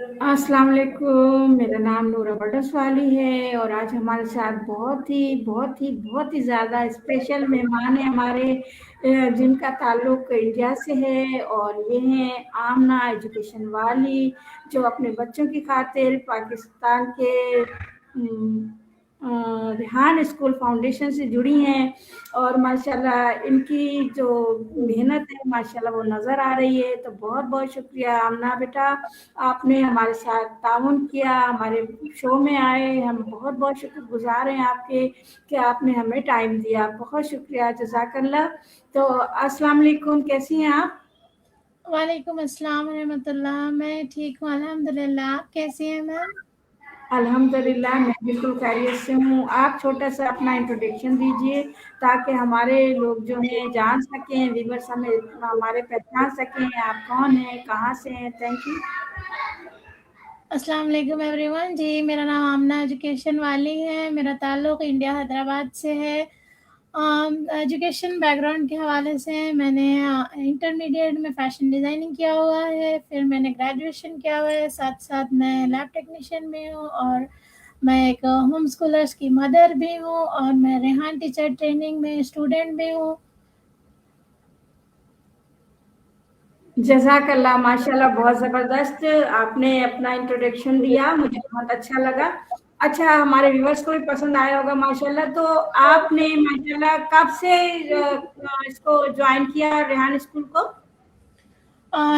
अस्सलाम वालेकुम, मेरा नाम नूरा बटस वाली है और आज हमारे साथ बहुत ही ज़्यादा स्पेशल मेहमान हैं हमारे जिनका ताल्लुक इंडिया से है और ये हैं आमना एजुकेशन वाली जो अपने बच्चों की खातिर पाकिस्तान के रेहान स्कूल फाउंडेशन से जुड़ी हैं और माशाल्लाह इनकी जो मेहनत है माशाल्लाह वो नज़र आ रही है। तो बहुत-बहुत शुक्रिया आमना बेटा, आपने हमारे साथ ताउन किया, हमारे शो में आए, हम बहुत-बहुत शुक्रगुज़ार हैं आपके कि आपने हमें टाइम दिया। बहुत शुक्रिया, जज़ाकल्लाह। तो अस्सलाम वालेकुम, कैसी हैं आप? वालेकुम अस्सलाम रहमतुल्लाह। मैं ठीक हूँ अल्हम्दुलिल्लाह। आप कैसी हैं मैम? अल्हम्दुलिल्लाह मैं बिल्कुल खैरियत से हूँ। आप छोटा-सा अपना इंट्रोडक्शन दीजिए ताकि हमारे लोग जो हैं जान सकें, व्यूअर्स हमें हमारे पहचान सकें, आप कौन हैं, कहाँ से हैं? Thank you. अस्सलाम वालेकुम एवरीवन। जी, मेरा नाम आमना एजुकेशन वाली है। मेरा ताल्लुक़ इंडिया हैदराबाद से है। एजुकेशन बैकग्राउंड के हवाले से मैंने इंटरमीडिएट में फ़ैशन डिज़ाइनिंग किया हुआ है, फिर मैंने ग्रेजुएशन किया हुआ है, साथ-साथ मैं लैब टेक्नीशियन भी हूँ और मैं एक होम स्कूलर्स की मदर भी हूँ और मैं रेहान टीचर ट्रेनिंग में स्टूडेंट भी हूँ। जज़ाकल्लाह, माशाल्लाह बहुत ज़बरदस्त आपने अपना इंट्रोडक्शन दिया, मुझे बहुत अच्छा लगा। अच्छा, हमारे व्यूअर्स को भी पसंद आया होगा माशाल्लाह। तो आपने माशाल्लाह कब से इसको जॉइन किया रेहान स्कूल को?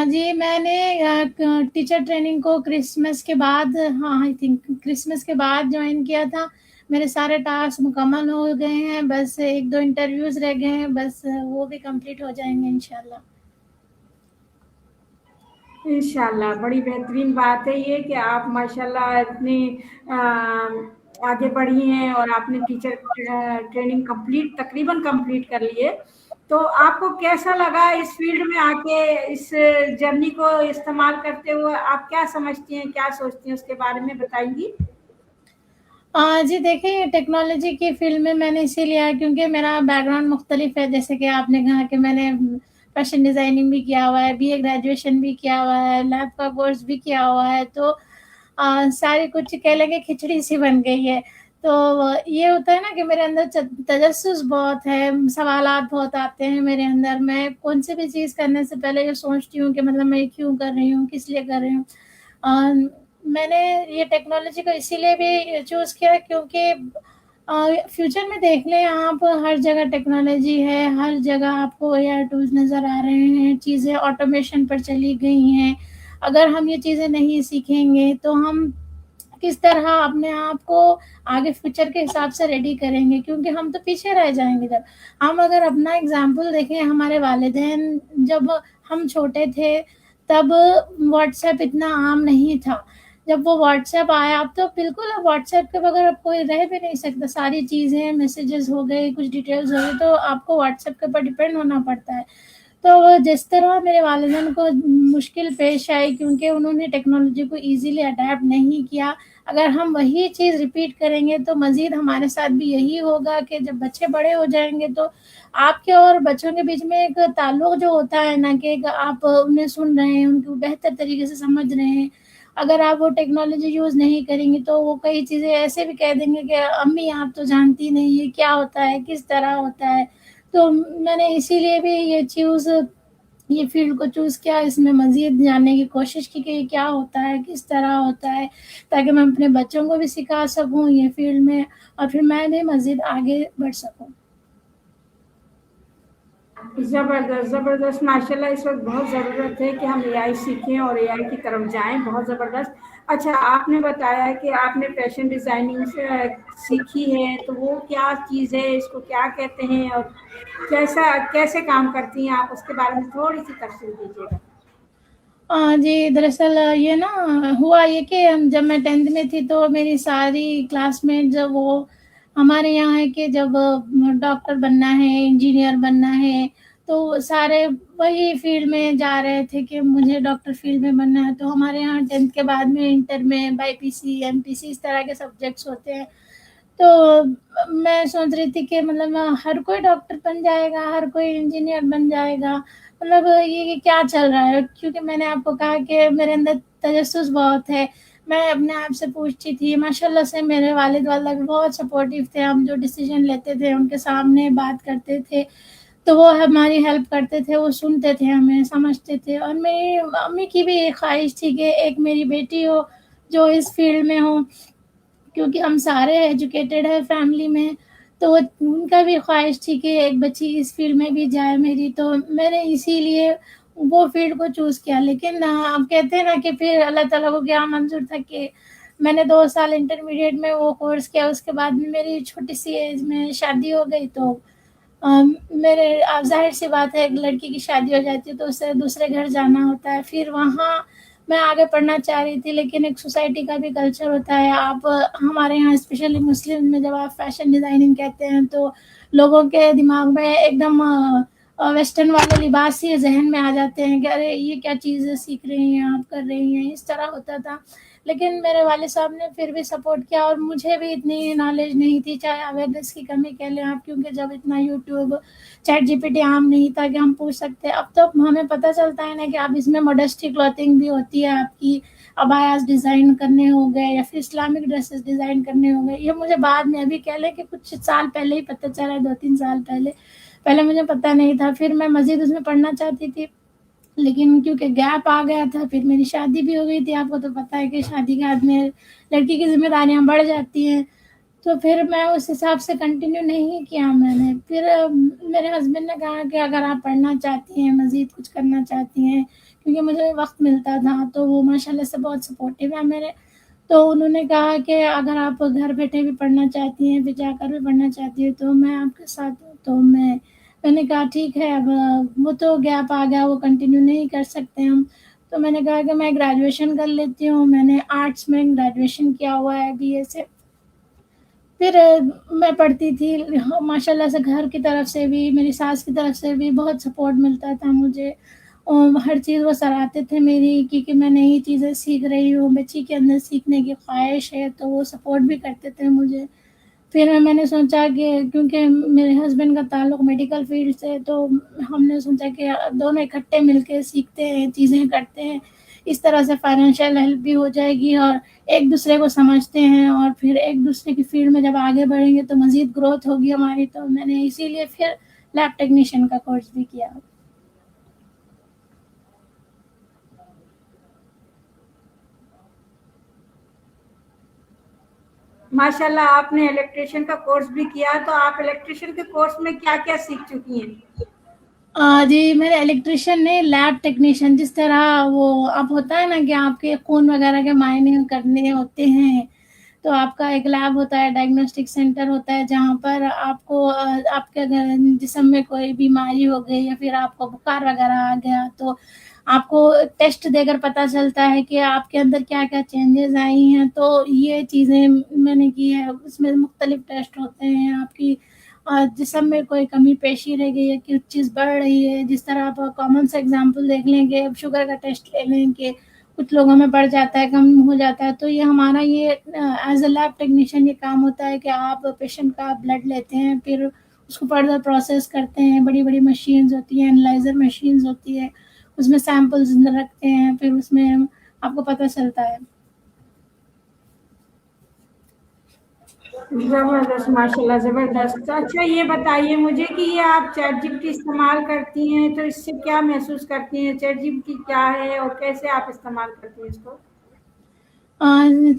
जी, मैंने टीचर ट्रेनिंग को क्रिसमस के बाद, हाँ, आई थिंक क्रिसमस के बाद जॉइन किया था। मेरे सारे टास्क मुकम्मल हो गए हैं, बस 1-2 इंटरव्यूज़ रह गए हैं, बस वो भी कंप्लीट हो जाएँगे इंशाल्लाह। इंशाल्लाह, बड़ी बेहतरीन बात है ये कि आप माशाल्लाह इतनी अ, आगे बढ़ी हैं और आपने टीचर ट्रेनिंग तकरीबन कंप्लीट कर ली है। तो आपको कैसा लगा इस फील्ड में आके, इस जर्नी को इस्तेमाल करते हुए आप क्या समझती हैं, क्या सोचती हैं उसके बारे में बताएँगी? जी देखिए, टेक्नोलॉजी की फ़ील्ड में मैंने इसीलिए आया क्योंकि मेरा बैकग्राउंड मुख्तलिफ है। जैसे कि आपने कहा कि मैंने फ़ैशन डिज़ाइनिंग भी किया हुआ है, बीए ग्रेजुएशन भी किया हुआ है, लैब का कोर्स भी किया हुआ है, तो सारी कुछ कह लें कि खिचड़ी-सी बन गई है। तो ये होता है ना कि मेरे अंदर तजस्सुस बहुत है, सवालात बहुत आते हैं मेरे अंदर। मैं कौन-सी भी चीज़ करने से पहले ये सोचती हूँ कि मतलब मैं ये क्यों कर रही हूँ, किस लिए कर रही हूँ? मैंने ये टेक्नोलॉजी को इसीलिए भी चूज़ किया क्योंकि फ्यूचर में देख लें आप, हर जगह टेक्नोलॉजी है, हर जगह आपको एआई टूल्स नज़र आ रहे हैं, चीज़ें ऑटोमेशन पर चली गई हैं। अगर हम ये चीज़ें नहीं सीखेंगे तो हम किस तरह अपने आप को आगे फ्यूचर के हिसाब से रेडी करेंगे, क्योंकि हम तो पीछे रह जाएँगे जब। हम अगर अपना एग्ज़ाम्पल देखें, हमारे वालिदैन जब हम छोटे थे, तब व्हाट्सएप इतना आम नहीं था। जब वो व्हाट्सएप आया, अब तो बिल्कुल अब व्हाट्सएप के बगैर अब कोई रह भी नहीं सकता। सारी चीज़ें, मैसेजेस हो गए, कुछ डिटेल्स हो गई, तो आपको व्हाट्सएप के ऊपर डिपेंड होना पड़ता है। तो जिस तरह मेरे वालिदैन को मुश्किल पेश आई क्योंकि उन्होंने टेक्नोलॉजी को ईज़िली अडैप्ट नहीं किया, अगर हम वही चीज़ रिपीट करेंगे तो मज़ीद हमारे साथ भी यही होगा कि जब बच्चे बड़े हो जाएँगे तो आपके और बच्चों के बीच में एक ताल्लुक जो होता है ना, कि एक आप उन्हें सुन रहे हैं, उनको बेहतर तरीके से समझ रहे हैं। अगर आप वो टेक्नोलॉजी यूज़ नहीं करेंगी तो वो कई चीज़ें ऐसे भी कह देंगे कि अम्मी आप तो जानती नहीं है, क्या होता है, किस तरह होता है। तो मैंने इसीलिए भी ये फ़ील्ड को चूज़ किया, इसमें मज़ीद जानने की कोशिश की कि ये क्या होता है, किस तरह होता है, ताकि मैं अपने बच्चों को भी सिखा सकूँ ये फ़ील्ड में और फिर मैं भी मज़ीद आगे बढ़ सकूँ। ज़बरदस्त, ज़बरदस्त माशाल्लाह इस वक़्त बहुत ज़रूरत है कि हम एआई सीखें और एआई की तरफ जाएँ, बहुत ज़बरदस्त। अच्छा, आपने बताया कि आपने फ़ैशन डिज़ाइनिंग से सीखी है, तो वो क्या चीज़ है, इसको क्या कहते हैं और कैसे काम करती हैं आप, उसके बारे में थोड़ी-सी तफ़सील दीजिएगा? जी, दरअसल ये ना हुआ ये कि जब मैं 10th में थी तो मेरी सारी क्लासमेट, जब वो हमारे यहाँ है कि जब डॉक्टर बनना है, इंजीनियर बनना है, तो सारे वही फ़ील्ड में जा रहे थे कि मुझे डॉक्टर फ़ील्ड में बनना है। तो हमारे यहाँ 10th के बाद में इंटर में बाईपीसी, एमपीसी इस तरह के सब्जेक्ट्स होते हैं। तो मैं सोच रही थी कि मतलब हर कोई डॉक्टर बन जाएगा, हर कोई इंजीनियर बन जाएगा। مطلب یہ کیا چل رہا ہے، کیونکہ میں نے آپ کو کہا کہ میرے اندر تجسس بہت ہے. میں اپنے آپ سے پوچھتی تھی. ماشاءاللہ سے میرے والد والدہ بھی بہت سپورٹیو تھے. ہم جو ڈیسیجن لیتے تھے ان کے سامنے بات کرتے تھے تو وہ ہماری ہیلپ کرتے تھے، وہ سنتے تھے، ہمیں سمجھتے تھے. اور میری امی کی بھی ایک خواہش تھی کہ ایک میری بیٹی ہو جو اس فیلڈ میں ہو، کیونکہ ہم سارے ایجوکیٹڈ ہیں فیملی میں. تو ان کا بھی خواہش تھی کہ ایک بچی اس فیلڈ میں بھی جائے میری. تو میں نے اسی لیے وہ فیلڈ کو چوز کیا. لیکن آپ کہتے ہیں نا کہ پھر اللہ تعالیٰ کو کیا منظور تھا کہ میں نے 2 سال انٹرمیڈیٹ میں وہ کورس کیا. اس کے بعد میں میری چھوٹی سی ایج میں شادی ہو گئی. تو میرے ظاہر سی بات ہے، ایک لڑکی کی شادی ہو جاتی ہے تو اسے دوسرے گھر جانا ہوتا ہے. پھر وہاں میں آگے پڑھنا چاہ رہی تھی، لیکن ایک سوسائٹی کا بھی کلچر ہوتا ہے. آپ ہمارے یہاں اسپیشلی مسلم میں جب آپ فیشن ڈیزائننگ کہتے ہیں تو لوگوں کے دماغ میں ایک دم ویسٹرن والے لباس ہی ذہن میں آ جاتے ہیں کہ ارے یہ کیا چیزیں سیکھ رہی ہیں آپ، کر رہی ہیں. اس طرح ہوتا تھا. لیکن میرے والد صاحب نے پھر بھی سپورٹ کیا، اور مجھے بھی اتنی نالج نہیں تھی، چاہے اویئرنیس کی کمی کہہ لیں آپ، کیونکہ جب اتنا YouTube ChatGPT عام نہیں تھا کہ ہم پوچھ سکتے. اب تو ہمیں پتہ چلتا ہے نا کہ اب اس میں ماڈسٹی کلوتھنگ بھی ہوتی ہے، آپ کی ابایاز ڈیزائن کرنے ہو گئے یا پھر اسلامک ڈریسز ڈیزائن کرنے ہو گئے. یہ مجھے بعد میں ابھی کہہ لیں کہ کچھ سال پہلے ہی پتہ چلا، 2-3 سال پہلے مجھے پتہ نہیں تھا. پھر میں مزید اس میں پڑھنا چاہتی تھی، لیکن کیونکہ گیپ آ گیا تھا، پھر میری شادی بھی ہو گئی تھی. آپ کو تو پتہ ہے کہ شادی کے بعد میں لڑکی کی ذمہ داریاں بڑھ جاتی ہیں. تو پھر میں اس حساب سے کنٹینیو نہیں کیا میں نے. پھر میرے ہسبینڈ نے کہا کہ اگر آپ پڑھنا چاہتی ہیں، مزید کچھ کرنا چاہتی ہیں، کیونکہ مجھے وقت ملتا تھا. تو وہ ماشاءاللہ سے بہت سپورٹیو ہے میرے. تو انہوں نے کہا کہ اگر آپ گھر بیٹھے بھی پڑھنا چاہتی ہیں، پھر جا کر بھی پڑھنا چاہتی ہیں تو میں آپ کے ساتھ ہوں. تو میں نے کہا ٹھیک ہے. اب وہ تو گیپ آ گیا، وہ کنٹینیو نہیں کر سکتے ہم. تو میں نے کہا کہ میں گریجویشن کر لیتی ہوں. میں نے آرٹس میں گریجویشن کیا ہوا ہے BA سے. پھر میں پڑھتی تھی. ماشاءاللہ سے گھر کی طرف سے بھی، میری ساس کی طرف سے بھی بہت سپورٹ ملتا تھا مجھے. ہر چیز وہ سراہتے تھے میری، کیونکہ میں نئی چیزیں سیکھ رہی ہوں، بچی کے اندر سیکھنے کی خواہش ہے، تو وہ سپورٹ بھی کرتے تھے مجھے. پھر میں نے سوچا کہ کیونکہ میرے ہسبینڈ کا تعلق میڈیکل فیلڈ سے، تو ہم نے سوچا کہ دونوں اکٹھے مل کے سیکھتے ہیں، چیزیں کرتے ہیں. اس طرح سے فائنینشیل ہیلپ بھی ہو جائے گی اور ایک دوسرے کو سمجھتے ہیں، اور پھر ایک دوسرے کی فیلڈ میں جب آگے بڑھیں گے تو مزید گروتھ ہوگی ہماری. تو میں نے اسی لیے پھر لیب ٹیکنیشین کا کورس بھی کیا. ماشاءاللہ آپ نے الیکٹریشین کا کورس بھی کیا، تو آپ الیکٹریشین کے کورس میں کیا کیا سیکھ چکی ہیں؟ جی میرے الیکٹریشین نے لیب ٹیکنیشین، جس طرح وہ اب ہوتا ہے نا کہ آپ کے خون وغیرہ کے معائنے کرنے ہوتے ہیں، تو آپ کا ایک لیب ہوتا ہے، ڈائگنوسٹک سینٹر ہوتا ہے، جہاں پر آپ کو آپ کے جسم میں کوئی بیماری ہو گئی یا پھر آپ کو بخار وغیرہ آ گیا تو آپ کو ٹیسٹ دے کر پتہ چلتا ہے کہ آپ کے اندر کیا کیا چینجز آئی ہیں. تو یہ چیزیں میں نے کی ہے. اس میں مختلف ٹیسٹ ہوتے ہیں. آپ کی جسم میں کوئی کمی پیشی رہ گئی ہے، کہ چیز بڑھ رہی ہے. جس طرح آپ کامن سے اگزامپل دیکھ لیں کہ اب شوگر کا ٹیسٹ لے لیں کہ کچھ لوگوں میں بڑھ جاتا ہے، کم ہو جاتا ہے. تو یہ ہمارا یہ ایز اے لیب ٹیکنیشین یہ کام ہوتا ہے کہ آپ پیشنٹ کا بلڈ لیتے ہیں، پھر اس کو فردر پروسیس کرتے ہیں. بڑی بڑی مشینز ہوتی ہیں، انالائزر مشینز ہوتی ہے، اس میں سیمپلز رکھتے ہیں، پھر اس میں آپ کو پتہ چلتا ہے. زبردست، ماشاءاللہ زبردست. اچھا یہ بتائیے مجھے کہ یہ آپ چیٹ جی پی ٹی استعمال کرتی ہیں تو اس سے کیا محسوس کرتی ہیں؟ چیٹ جی پی ٹی کیا ہے اور کیسے آپ استعمال کرتی ہیں اس کو؟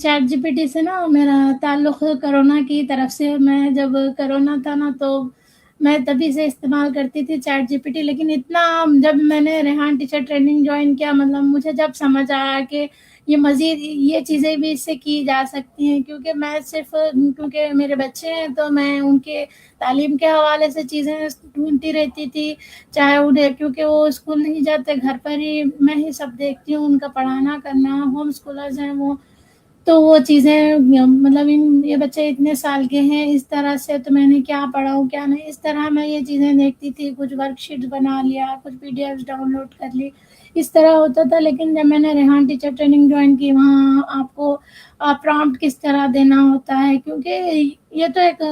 چیٹ جی پی ٹی سے نا میرا تعلق کرونا کی طرف سے. میں جب کرونا تھا نا تو میں تبھی سے استعمال کرتی تھی چیٹ جی پی ٹی. لیکن اتنا جب میں نے ریحان ٹیچر ٹریننگ جوائن کیا، مطلب مجھے جب سمجھ آیا کہ یہ مزید یہ چیزیں بھی اس سے کی جا سکتی ہیں، کیونکہ میں صرف کیونکہ میرے بچے ہیں تو میں ان کے تعلیم کے حوالے سے چیزیں ڈھونڈتی رہتی تھی. چاہے انہیں کیونکہ وہ اسکول نہیں جاتے، گھر پر ہی میں ہی سب دیکھتی ہوں، ان کا پڑھانا کرنا، ہوم اسکولرز ہیں وہ. تو وہ چیزیں مطلب یہ بچے اتنے سال کے ہیں اس طرح سے، تو میں نے کیا پڑھاؤں کیا نہیں، اس طرح میں یہ چیزیں دیکھتی تھی. کچھ ورک شیٹس بنا لیا، کچھ PDF ڈاؤن لوڈ کر لی، اس طرح ہوتا تھا. لیکن جب میں نے ریحان ٹیچر ٹریننگ جوائن کی، وہاں آپ کو پرامپٹ کس طرح دینا ہوتا ہے، کیونکہ یہ تو ایک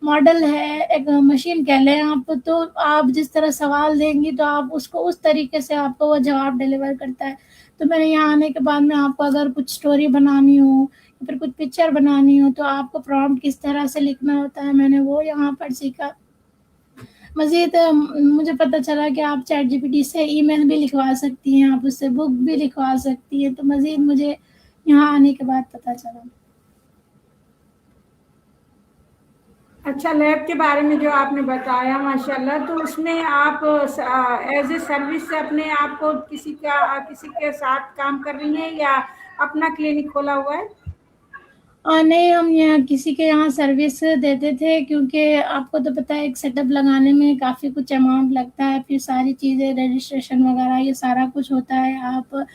मॉडल है, एक मशीन कह लें आप, तो आप जिस तरह सवाल देंगी तो आप उसको उस तरीके से आपको वो जवाब डिलीवर करता है। तो मैंने यहाँ आने के बाद में आपको अगर कुछ स्टोरी बनानी हो या फिर कुछ पिक्चर बनानी हो तो आपको प्रॉम्प्ट किस तरह से लिखना होता है, मैंने वो यहाँ पर सीखा। मज़ीद मुझे पता चला कि आप चैट जीपीटी से ईमेल भी लिखवा सकती हैं, आप उससे बुक भी लिखवा सकती हैं, तो मज़ीद मुझे यहाँ आने के बाद पता चला। अच्छा, लैब के बारे में जो आपने बताया माशाल्लाह, तो उसमें आप एज ए सर्विस से अपने आप को किसी के साथ काम कर रही हैं या अपना क्लिनिक खोला हुआ है? नहीं, हम यहाँ किसी के यहाँ सर्विस देते थे, क्योंकि आपको तो पता है एक सेटअप लगाने में काफ़ी कुछ अमाउंट लगता है, फिर सारी चीज़ें रजिस्ट्रेशन वगैरह ये सारा कुछ होता है। आप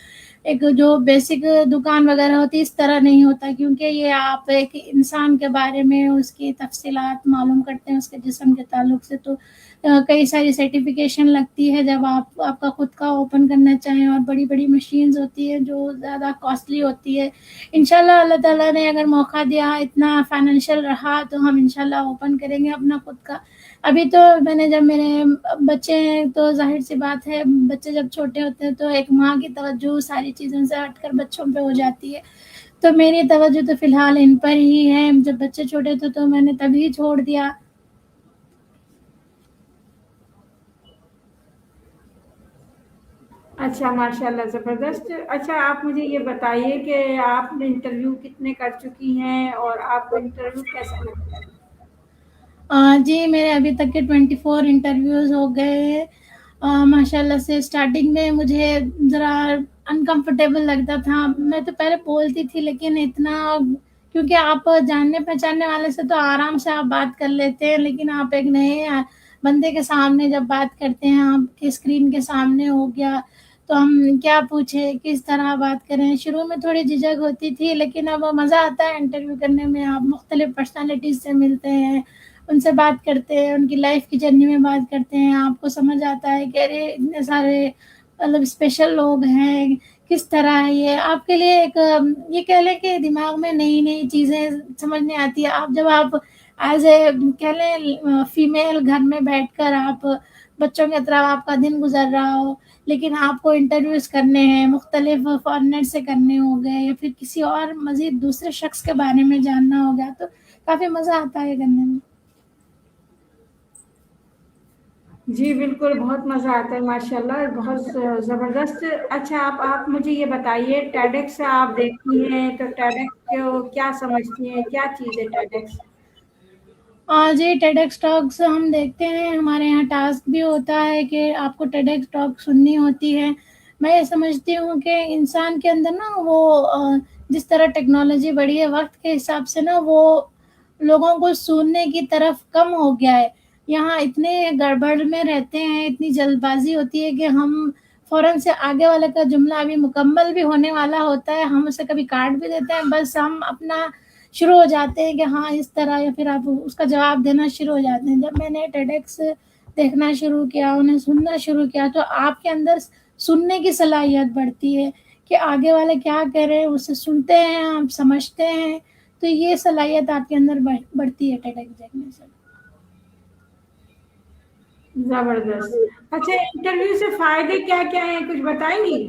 एक जो बेसिक दुकान वगैरह होती है इस तरह नहीं होता, क्योंकि ये आप एक इंसान के बारे में उसकी तफसीलात मालूम करते हैं उसके जिस्म के ताल्लुक से, तो कई सारी सर्टिफिकेशन लगती है जब आप आपका खुद का ओपन करना चाहें, और बड़ी-बड़ी मशीन्स होती हैं जो ज़्यादा कॉस्टली होती है। इंशाल्लाह अल्लाह ताला ने अगर मौका दिया, इतना फाइनेंशियल रहा, तो हम इंशाल्लाह ओपन करेंगे अपना खुद का। अभी तो मैंने, जब मेरे बच्चे हैं तो ज़ाहिर-सी बात है, बच्चे जब छोटे होते हैं तो एक माँ की तवज्जो सारी चीज़ों से हटकर बच्चों पे हो जाती है। तो मेरी तवज्जो तो फ़िलहाल इन पर ही है, जब बच्चे छोटे थे तो मैंने तभी छोड़ दिया। अच्छा, माशाल्लाह, ज़बरदस्त। अच्छा, आप मुझे ये बताइए कि आपने इंटरव्यू कितने कर चुकी हैं और आपको इंटरव्यू कैसा लगता है? जी, मेरे अभी तक के 24 इंटरव्यूज़ हो गए हैं। माशाल्लाह से स्टार्टिंग में मुझे ज़रा अनकम्फ़र्टेबल लगता था। मैं तो पहले बोलती थी, लेकिन इतना, क्योंकि आप जानने-पहचानने वाले से तो आराम से आप बात कर लेते हैं, लेकिन आप एक नए बंदे के सामने जब बात करते हैं, आपके स्क्रीन के सामने हो गया, तो हम क्या पूछें, किस तरह बात करें? शुरू में थोड़ी झिझक होती थी, लेकिन अब मज़ा आता है इंटरव्यू करने में। आप मुख्तलिफ़ पर्सनैलिटीज़ से मिलते हैं, उनसे बात करते हैं, उनकी लाइफ़ की जर्नी में बात करते हैं, आपको समझ आता है कि अरे! इतने सारे मतलब स्पेशल लोग हैं, किस तरह है ये। आपके लिए एक ये कह लें कि दिमाग में नई-नई चीज़ें समझ में आती है। आप एज़ ए कह लें फीमेल घर में बैठकर आप बच्चों की तरह आपका दिन गुज़र रहा हो, लेकिन आपको इंटरव्यूज़ करने हैं, मुख्तलिफ़ फ़ॉरेनर से करने हो गए या फिर किसी और मज़ीद दूसरे शख़्स के बारे में जानना हो गया, तो काफ़ी मज़ा आता है करने में। जी, बिल्कुल, बहुत मज़ा आता है माशाल्लाह, बहुत ज़बरदस्त। अच्छा, आप मुझे ये बताइए, टेडेक्स आप देखती हैं, तो टेडेक्स को क्या समझती हैं? क्या चीज़ है टेडेक्स? जी, टेडेक्स टॉक्स हम देखते हैं, हमारे यहाँ टास्क भी होता है कि आपको टेडेक्स टॉक सुननी होती है। मैं ये समझती हूँ कि इंसान के अंदर ना वो जिस तरह टेक्नोलॉजी बढ़ी है, वक़्त के हिसाब से ना वो लोगों को सुनने की तरफ कम हो गया है। यहाँ इतने गड़बड़ में रहते हैं, इतनी जल्दबाज़ी होती है कि हम फ़ौरन से आगे वाले का जुमला अभी मुकम्मल भी होने वाला होता है, हम उसे कभी काट भी देते हैं, बस हम अपना शुरू हो जाते हैं कि हाँ, इस तरह, या फिर आप उसका जवाब देना शुरू हो जाते हैं। जब मैंने टेडेक्स देखना शुरू किया, उन्हें सुनना शुरू किया, तो आपके अंदर सुनने की सलाहियत बढ़ती है कि आगे वाले क्या कह रहे हैं, उसे सुनते हैं, आप समझते हैं, तो ये सलाहियत आपके अंदर बढ़ती है टेडेक्स देखने से। ज़बरदस्त। अच्छा, इंटरव्यू से फ़ायदे क्या-क्या हैं, कुछ बताएँगी?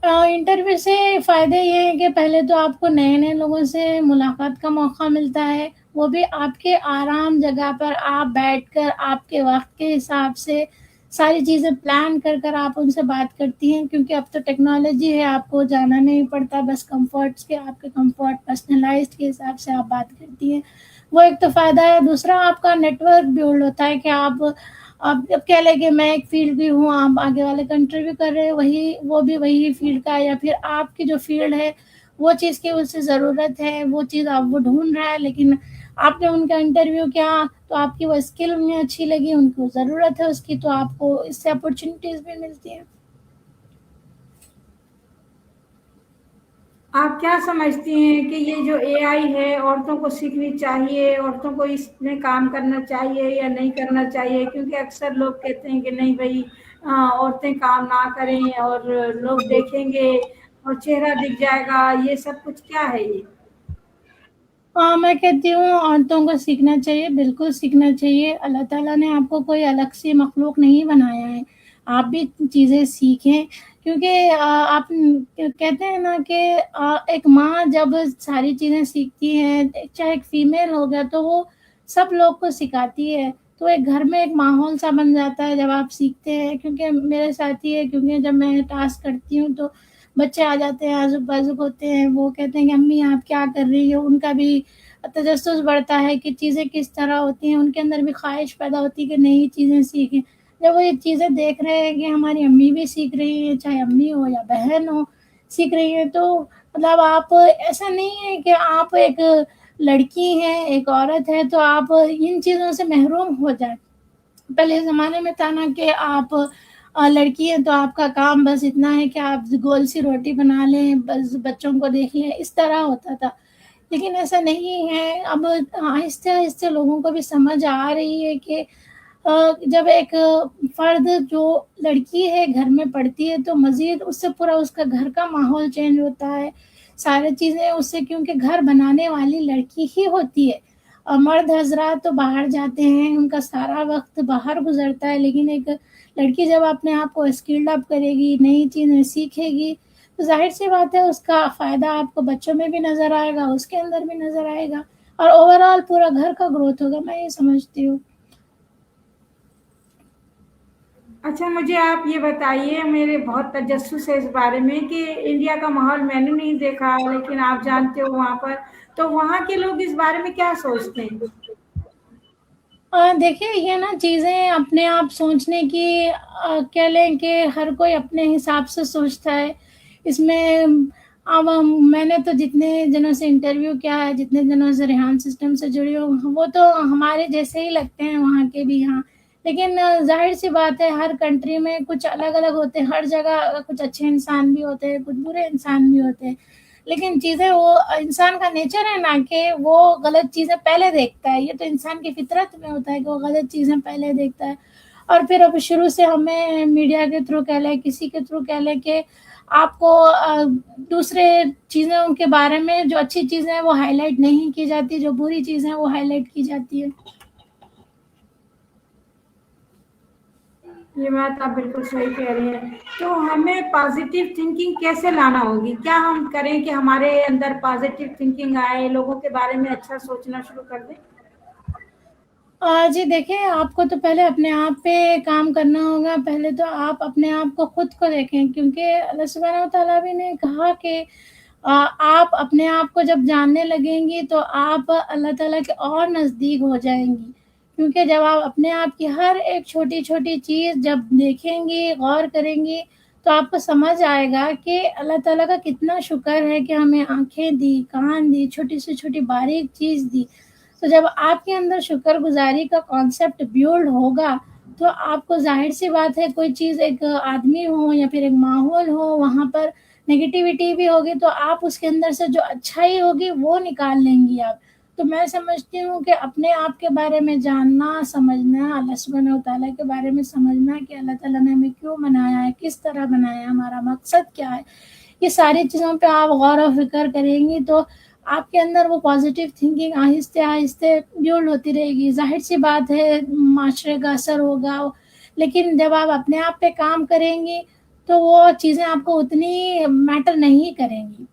इंटरव्यू से फ़ायदे ये हैं कि पहले तो आपको नए-नए लोगों से मुलाकात का मौका मिलता है, वो भी आपके आराम जगह पर आप बैठकर आपके वक़्त के हिसाब से सारी चीज़ें प्लान कर कर आप उनसे बात करती हैं, क्योंकि अब तो टेक्नोलॉजी है, आपको जाना नहीं पड़ता, बस कम्फ़र्ट्स के आपके कम्फ़र्ट पर्सनलाइज़्ड के हिसाब से आप बात करती हैं। वो एक तो फ़ायदा है, दूसरा आपका नेटवर्क बिल्ड होता है कि आप अब कह लें कि मैं एक फ़ील्ड की हूँ, आप आगे वाले का इंटरव्यू कर रहे हैं, वो भी वही फ़ील्ड का है, या फिर आपकी जो फ़ील्ड है, वो चीज़ की उसे ज़रूरत है, वो चीज़ आप वो ढूँढ रहा है, लेकिन आपने उनका इंटरव्यू किया, तो आपकी वो स्किल उन्हें अच्छी लगी, उनको ज़रूरत है उसकी, तो आपको इससे अपॉर्च्युनिटीज़ भी मिलती हैं। आप क्या समझती हैं कि ये जो एआई है, औरतों को सीखनी चाहिए, औरतों को इसमें काम करना चाहिए या नहीं करना चाहिए? क्योंकि अक्सर लोग कहते हैं कि नहीं भई, औरतें काम ना करें और लोग देखेंगे और चेहरा दिख जाएगा, ये सब कुछ क्या है ये? मैं कहती हूँ औरतों को सीखना चाहिए, बिल्कुल सीखना चाहिए। अल्लाह ताला ने आपको कोई अलग सी मखलूक नहीं बनाया है। आप भी चीज़ें सीखें क्योंकि आप कहते हैं ना कि एक माँ जब सारी चीज़ें सीखती है, चाहे एक फीमेल हो गया तो वो सब लोग को सिखाती है। तो एक घर में एक माहौल सा बन जाता है जब आप सीखते हैं, क्योंकि मेरे साथ ही है, क्योंकि जब मैं टास्क करती हूँ तो बच्चे आ जाते हैं, आज़ुक-बाज़ुक होते हैं, वो कहते हैं कि अम्मी आप क्या कर रही हो? उनका भी तजस्सुस बढ़ता है कि चीज़ें किस तरह होती हैं, उनके अंदर भी ख़्वाहिश पैदा होती है कि नई चीज़ें सीखें। जब वो ये चीज़ें देख रहे हैं कि हमारी अम्मी भी सीख रही हैं, चाहे अम्मी हो या बहन हो, सीख रही हैं, तो मतलब आप ऐसा नहीं है कि आप एक लड़की हैं, एक औरत है, तो आप इन चीज़ों से महरूम हो जाएँ। पहले ज़माने में था ना कि आप लड़की हैं तो आपका काम बस इतना है कि आप गोल सी रोटी बना लें, बस बच्चों को देख लें, इस तरह होता था। लेकिन ऐसा नहीं है, अब आहिस्ते-आहिस्ते लोगों को भी समझ आ रही है कि जब एक फ़र्द जो लड़की है घर में पढ़ती है तो मज़ीद उससे पूरा उसका घर का माहौल चेंज होता है, सारी चीज़ें उससे, क्योंकि घर बनाने वाली लड़की ही होती है। मर्द हज़रात तो बाहर जाते हैं, उनका सारा वक़्त बाहर गुज़रता है, लेकिन एक लड़की जब अपने आप को स्किल्ड अप करेगी, नई चीज़ें सीखेगी, तो ज़ाहिर-सी बात है उसका फ़ायदा आपको बच्चों में भी नज़र आएगा, उसके अंदर भी नज़र आएगा और ओवरऑल पूरा घर का ग्रोथ होगा, मैं ये समझती हूँ। अच्छा, मुझे आप ये बताइए, मेरे बहुत तजस्सुस है इस बारे में कि इंडिया का माहौल मैंने नहीं देखा, लेकिन आप जानते हो वहाँ पर, तो वहाँ के लोग इस बारे में क्या सोचते हैं? देखिए ये ना चीज़ें अपने आप सोचने की, कह लें कि हर कोई अपने हिसाब से सोचता है। इसमें अब मैंने तो जितने जनों से इंटरव्यू किया है, जितने जनों से रेहान सिस्टम से जुड़ी हूँ, वो तो हमारे जैसे ही लगते हैं वहाँ के भी यहाँ। लेकिन ज़ाहिर-सी बात है हर कंट्री में कुछ अलग-अलग होते हैं, हर जगह कुछ अच्छे इंसान भी होते हैं, कुछ बुरे इंसान भी होते हैं। लेकिन चीज़ें वो इंसान का नेचर है ना कि वो गलत चीज़ें पहले देखता है, ये तो इंसान की फ़ितरत में होता है कि वो गलत चीज़ें पहले देखता है। और फिर अब शुरू से हमें मीडिया के थ्रू कह लें, किसी के थ्रू कह लें कि आपको दूसरे चीज़ों के बारे में जो अच्छी चीज़ें हैं वो हाइलाइट नहीं की जाती, जो बुरी चीज़ें हैं वो हाइलाइट की जाती है। ये बात आप बिल्कुल सही कह रही हैं। तो हमें पॉज़िटिव थिंकिंग कैसे लाना होगी? क्या हम करें कि हमारे अंदर पॉज़िटिव थिंकिंग आए, लोगों के बारे में अच्छा सोचना शुरू कर दें? जी देखिए, आपको तो पहले अपने आप पे काम करना होगा। पहले तो आप अपने आप को खुद को देखें, क्योंकि अल्लाह सुब्हानहू व तआला भी ने कहा कि आप अपने आप को जब जानने लगेंगी तो आप अल्लाह ताला के और नज़दीक हो जाएँगी। क्योंकि जब आप अपने आप की हर एक छोटी-छोटी चीज़ जब देखेंगी, गौर करेंगी, तो आपको समझ आएगा कि अल्लाह ताला का कितना शुक्र है कि हमें आँखें दी, कान दी, छोटी से छोटी बारीक चीज़ दी। तो जब आपके अंदर शुक्रगुज़ारी का कॉन्सेप्ट बिल्ड होगा, तो आपको ज़ाहिर-सी बात है कोई चीज़, एक आदमी हो या फिर एक माहौल हो, वहाँ पर नेगेटिविटी भी होगी तो आप उसके अंदर से जो अच्छाई होगी वो निकाल लेंगी आप। तो मैं समझती हूँ कि अपने आप के बारे में जानना, समझना, अल्लाह सुब्हानहू व तआला के बारे में समझना कि अल्लाह ताला ने हमें क्यों बनाया है, किस तरह बनाया है, हमारा मकसद क्या है। ये सारी चीज़ों पे आप गौर और फ़िक्र करेंगी तो आपके अंदर वो पॉज़िटिव थिंकिंग आहिस्ते-आहिस्ते बिल्ड होती रहेगी। ज़ाहिर-सी बात है माशरे का असर होगा, लेकिन जब आप अपने आप पे काम करेंगी, तो वो चीज़ें आपको उतनी मैटर नहीं करेंगी।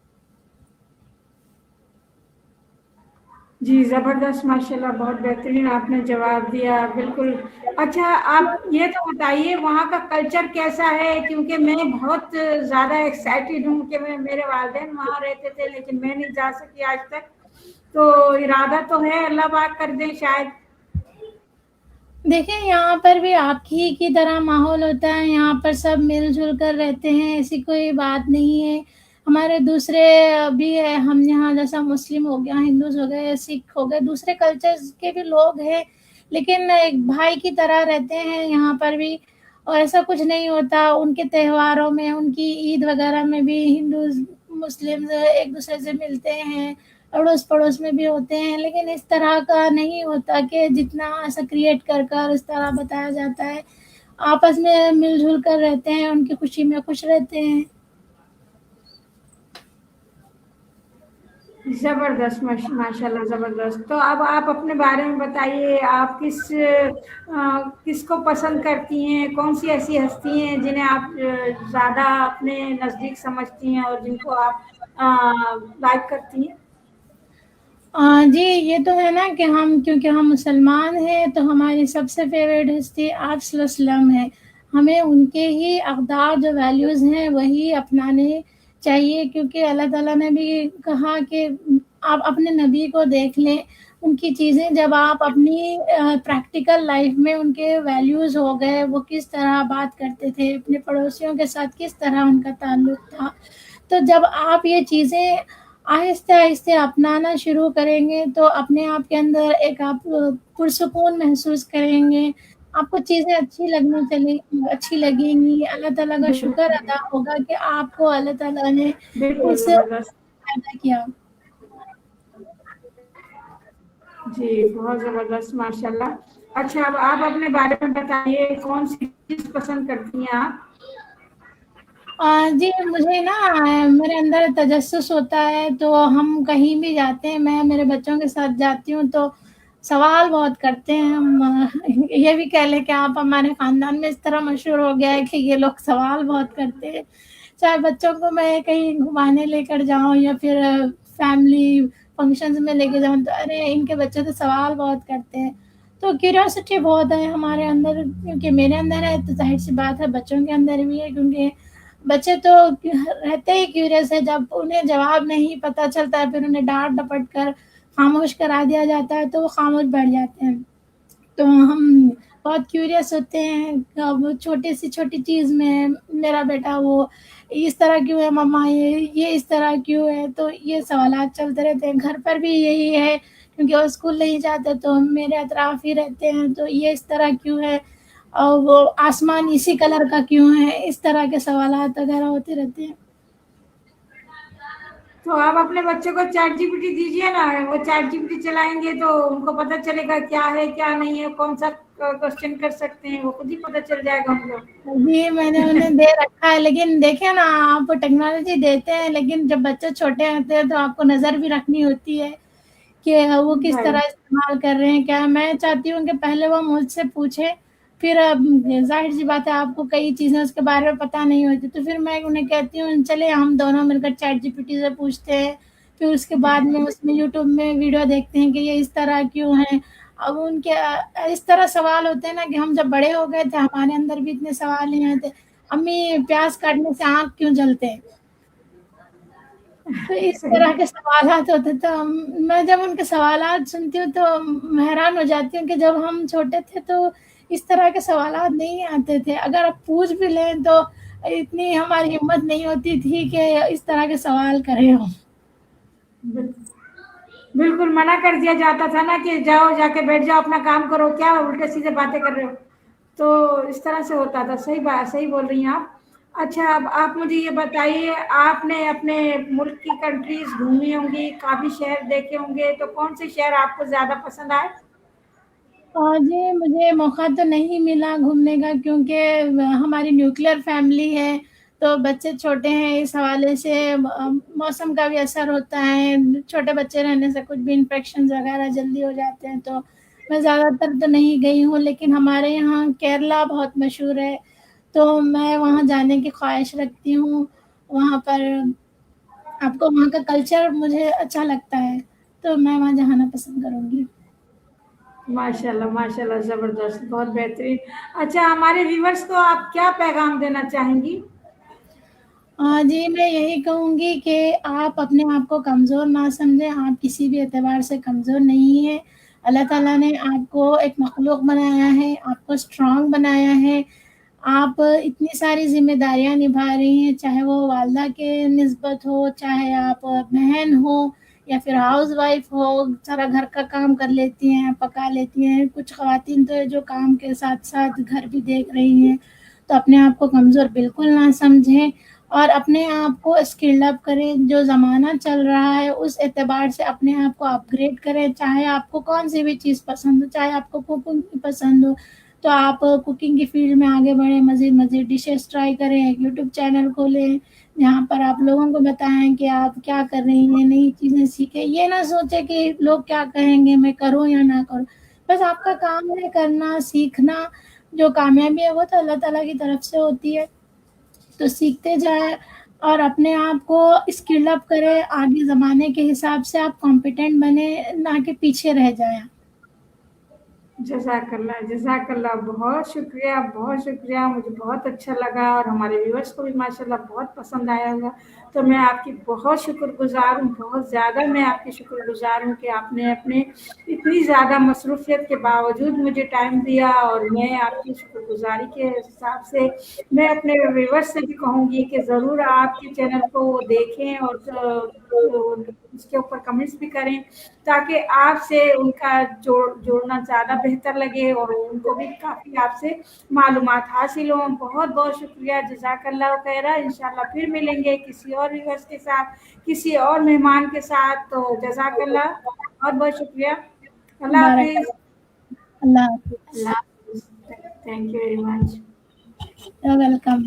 जी, ज़बरदस्त, माशाल्लाह, बहुत बेहतरीन आपने जवाब दिया, बिल्कुल। अच्छा, आप ये तो बताइए वहाँ का कल्चर कैसा है? क्योंकि मैं बहुत ज़्यादा एक्साइटेड हूँ कि मेरे वालिदैन वहाँ रहते थे, लेकिन मैं नहीं जा सकी आज तक। तो इरादा तो है, अल्लाह पाक कर दें शायद। देखिए, यहाँ पर भी आपकी ही की तरह माहौल होता है, यहाँ पर सब मिल-जुल कर रहते हैं, ऐसी कोई बात नहीं है। हमारे दूसरे भी है, हम यहाँ जैसा मुस्लिम हो गया, हिंदूज़ हो गए, सिख हो गए, दूसरे कल्चर्स के भी लोग हैं, लेकिन एक भाई की तरह रहते हैं यहाँ पर भी और ऐसा कुछ नहीं होता। उनके त्योहारों में, उनकी ईद वगैरह में भी हिंदूज़, मुस्लिम्स एक-दूसरे से मिलते हैं, अड़ोस-पड़ोस में भी होते हैं, लेकिन इस तरह का नहीं होता कि जितना ऐसा क्रिएट कर कर इस तरह बताया जाता है। आपस में मिल-जुल कर रहते हैं, उनकी खुशी में खुश रहते हैं। ज़बरदस्त, माशाल्लाह ज़बरदस्त। तो अब आप अपने बारे में बताइए, आप किसको पसंद करती हैं? कौन-सी ऐसी हस्ती हैं जिन्हें आप ज़्यादा अपने नज़दीक समझती हैं और जिनको आप लाइक करती हैं? जी, ये तो है ना कि हम क्योंकि हम मुसलमान हैं, तो हमारी सबसे फ़ेवरेट हस्ती आप सल्लल्लाहु है। हमें उनके ही अक़दार जो वैल्यूज़ हैं, वही अपनाने चाहिए क्योंकि अल्लाह ताला ने भी कहा कि आप अपने नबी को देख लें, उनकी चीज़ें जब आप अपनी प्रैक्टिकल लाइफ़ में उनके वैल्यूज़ हो गए, वो किस तरह बात करते थे, अपने पड़ोसियों के साथ किस तरह उनका ताल्लुक था। तो जब आप ये चीज़ें आहिस्ते-आहिस्ते अपनाना शुरू करेंगे तो अपने आप के अंदर एक आप पुरसुकून महसूस करेंगे। आपको चीज़ें अच्छी लगेंगी, अल्लाह ताला का शुक्र बिल्कुल, अदा होगा कि आपको अल्लाह ताला ने बिल्कुल इस ज़बरदस्त। पैदा किया। जी, बहुत ज़बरदस्त माशाल्लाह। अच्छा, अब आप अपने बारे में बताइए, कौन-सी चीज़ पसंद करती हैं आप? जी, मुझे ना मेरे अंदर तजस्सुस होता है, तो हम कहीं भी जाते हैं, मैं मेरे बच्चों के साथ जाती हूँ, तो सवाल बहुत करते हैं हम ये भी कह लें कि आप हमारे ख़ानदान में इस तरह मशहूर हो गया है कि ये लोग सवाल बहुत करते हैं। चाहे बच्चों को मैं कहीं घुमाने लेकर जाऊँ या फिर फैमिली फंक्शंस में लेके जाऊँ, तो अरे! इनके बच्चे तो सवाल बहुत करते हैं। तो क्यूरियोसिटी बहुत है हमारे अंदर क्योंकि मेरे अंदर है, तो ज़ाहिर-सी बात है बच्चों के अंदर भी है क्योंकि बच्चे तो रहते ही क्यूरियस है, जब उन्हें जवाब नहीं पता चलता है, फिर उन्हें डाँट-डपट कर खामोश करा दिया जाता है, तो वो खामोश बैठ जाते हैं। तो हम बहुत क्यूरियस होते हैं, अब छोटी से छोटी चीज़ में मेरा बेटा वो इस तरह क्यों है मम्मा ये इस तरह क्यों है? तो ये सवालात चलते रहते हैं। घर पर भी यही है क्योंकि वो स्कूल नहीं जाते तो हम मेरे अतराफ़ ही रहते हैं, तो ये इस तरह क्यों है? और वो आसमान इसी कलर का क्यों है? इस तरह के सवालात वग़ैरह होते रहते हैं। तो आप अपने बच्चों को चैट जीपीटी दीजिए ना, वो चैट जीपीटी चलाएँगे तो उनको पता चलेगा क्या है, क्या नहीं है, कौन-सा क्वेश्चन कर सकते हैं, वो खुद ही पता चल जाएगा उनको। जी, मैंने उन्हें दे रखा है लेकिन देखिए ना आप टेक्नोलॉज़ी देते हैं लेकिन जब बच्चे छोटे होते हैं तो आपको नज़र भी रखनी होती है कि वो किस तरह राइट, इस्तेमाल कर रहे हैं, क्या मैं चाहती हूँ कि पहले वो मुझसे पूछे, फिर ज़ाहिर-सी बात है आपको कई चीज़ें उसके बारे में पता नहीं होती, तो फिर मैं उन्हें कहती हूँ चलिए हम दोनों मिलकर चैट जीपीटी से पूछते हैं, फिर उसके बाद में उसमें यूट्यूब में वीडियो देखते हैं कि ये इस तरह क्यों है। अब उनके इस तरह सवाल होते हैं ना कि हम जब बड़े हो गए थे हमारे अंदर भी इतने सवाल नहीं आए थे, अम्मी प्याज़ काटने से आँख क्यों जलते हैं? तो इस सही तरह के सवालात होते तो मैं जब उनके सवालात सुनती हूँ तो हैरान हो जाती हूँ कि जब हम छोटे थे तो इस तरह के सवालात नहीं आते थे। अगर आप पूछ भी लें तो इतनी हमारी हिम्मत नहीं होती थी कि इस तरह के सवाल करें हम। बिल बिल्कुल मना कर दिया जाता था ना कि जाओ जाके बैठ जाओ, अपना काम करो, क्या उल्टे-सीधे बातें कर रहे हो? तो इस तरह से होता था, सही बोल रही हैं आप। अच्छा, अब आप मुझे ये बताइए, आपने अपने मुल्क की कंट्रीज़ घूमी होंगी, काफ़ी शहर देखे होंगे, तो कौन से शहर आपको ज़्यादा पसंद आए? जी, मुझे मौका तो नहीं मिला घूमने का क्योंकि हमारी न्यूक्लियर फैमिली है, तो बच्चे छोटे हैं इस हवाले से मौसम का भी असर होता है, छोटे बच्चे रहने से कुछ भी इन्फेक्शंस वगैरह जल्दी हो जाते हैं, तो मैं ज़्यादातर तो नहीं गई हूँ, लेकिन हमारे यहाँ केरला बहुत मशहूर है, तो मैं वहाँ जाने की ख़्वाहिश रखती हूँ। वहाँ पर आपको वहाँ का कल्चर मुझे अच्छा लगता है, तो मैं वहाँ जाना पसंद करूँगी। माशाल्लाह, माशाल्लाह, ज़बरदस्त, बहुत बेहतरीन। अच्छा, हमारे व्यूअर्स को आप क्या पैगाम देना चाहेंगी? जी, मैं यही कहूँगी कि आप अपने आप को कमज़ोर ना समझें, आप किसी भी एतबार से कमज़ोर नहीं हैं। अल्लाह ताला ने आपको एक मख़लूक़ बनाया है, आपको स्ट्रॉन्ग बनाया है। आप इतनी सारी ज़िम्मेदारियाँ निभा रही हैं, चाहे वो वालदा के निस्बत हो, चाहे आप बहन हो या फिर हाउसवाइफ़ हो, सारा घर का काम कर लेती हैं, पका लेती हैं। कुछ ख़वातीन तो है जो काम के साथ-साथ घर भी देख रही हैं। तो अपने आप को कमज़ोर बिल्कुल ना समझें और अपने आप को स्किल्ड अप करें। जो ज़माना चल रहा है उस एतबार से अपने आप को अपग्रेड करें, चाहे आपको कौन-सी भी चीज़ पसंद हो, चाहे आपको कुकिंग पसंद हो, تو آپ کوکنگ کی فیلڈ میں آگے بڑھیں، مزید ڈشز ٹرائی کریں، ایک یوٹیوب چینل کھولیں جہاں پر آپ لوگوں کو بتائیں کہ آپ کیا کر رہی ہیں، نئی چیزیں سیکھیں. یہ نہ سوچیں کہ لوگ کیا کہیں گے، میں کروں یا نہ کروں. بس آپ کا کام ہے کرنا، سیکھنا. جو کامیابی ہے وہ تو اللہ تعالیٰ کی طرف سے ہوتی ہے. تو سیکھتے جائیں اور اپنے آپ کو اسکل اپ کریں. آگے زمانے کے حساب سے آپ کمپیٹنٹ بنے، نہ کہ پیچھے رہ جائیں. جزاک اللہ، بہت شکریہ، بہت شکریہ. مجھے بہت اچھا لگا اور ہمارے ویورس کو بھی ماشاءاللہ بہت پسند آیا ہوگا. تو میں آپ کی بہت شکر گزار ہوں، بہت زیادہ میں آپ کی شکر گزار ہوں کہ آپ نے اپنے اتنی زیادہ مصروفیت کے باوجود مجھے ٹائم دیا. اور میں آپ کی شکر گزاری کے حساب سے میں اپنے ویورس سے بھی کہوں گی کہ ضرور آپ کے چینل کو وہ دیکھیں اور اس کے اوپر کمنٹس بھی کریں تاکہ آپ سے ان کا جوڑنا زیادہ بہتر لگے اور ان کو بھی کافی آپ سے معلومات حاصل ہوں. بہت بہت شکریہ، جزاک اللہ خیرہ. انشاءاللہ پھر ملیں گے کسی اور ویورس کے ساتھ، کسی اور مہمان کے ساتھ. تو جزاک اللہ، بہت بہت شکریہ. اللہ بارک حافظ. اللہ حافظ. اللہ حافظ. Thank you very much. Welcome.